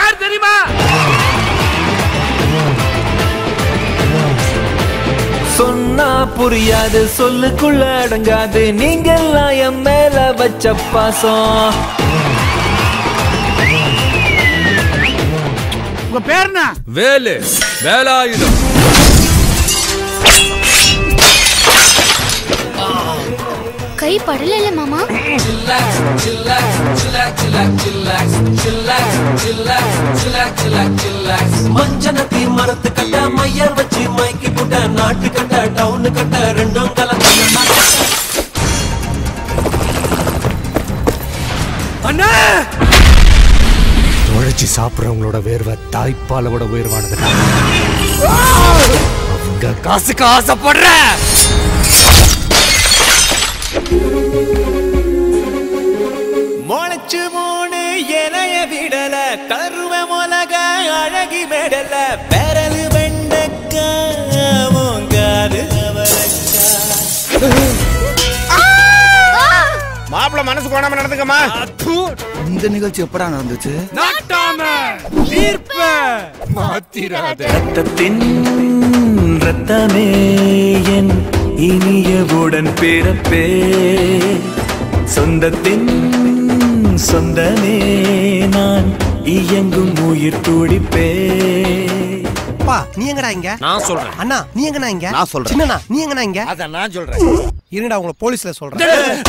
யார் தெரியுமா? சொன்னா புரியாது, சொல்லுக்குள்ள அடங்காது, நீங்கெல்லாம் என் மேல வச்ச பாசம். உங்க பேர் என்ன? வேலு, வேலாயுதம். கை படல மாமா. மஞ்சனத்தி மரத்து கட்ட மையர் வச்சு மைக்கி புட்ட நாட்டு கட்ட டவுனு கட்ட ரெண்டும் கலந்து. அண்ணா உழைச்சி சாப்பிட்றவங்களோட வேர்வை தாய்ப்பால விட உயர்வானது. அவங்க காசுக்கு ஆசைப்படுற முளைச்சு மூணு இலைய விடல, கருவ மொலக அழகி மெடல, பெரலு வெண்டக்காது மாப்பிள்ள மனசு கோணாம நடந்துக்கமா. இந்த நிகழ்ச்சி எப்படா நடந்துச்சு? நாட்டாம தீர்ப்ப மாத்திராத. ரத்தத்தின் ரத்தமே என் இனியவுடன் பிறப்பே, சொந்தத்தின் சொந்தமே நான் இயங்கும் உயிர் துடிப்பே. நீ எங்கடா இங்க? நான் சொல்றேன். அண்ணா நீ எங்கடா இங்க? நான் சொல்றேன். சின்னண்ணா நீ எங்கடா இங்க? அத நான் சொல்றேன். இருடா உங்களை போலீஸ்ல சொல்றேன்.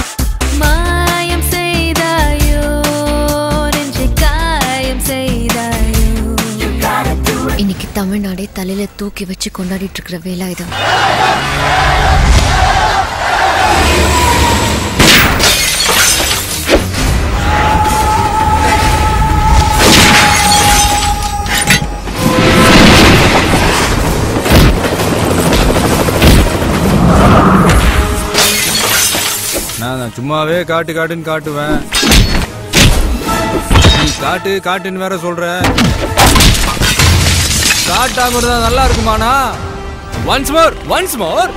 மாயம் செய்தாயோ, நெஞ்சை காயம் செய்தாயோ. இன்னைக்கு தமிழ்நாடே தலையில தூக்கி வச்சு கொண்டாடிட்டு இருக்கிற வேலாயுதம். நான் சும்மாவே காட்டு காட்டுன்னு காட்டுவேன். நீ காட்டு காட்டுன்னு வேற சொல்ற. காட்டாம இருந்தா நல்லா இருக்குமாண்ணா? Once more, once more.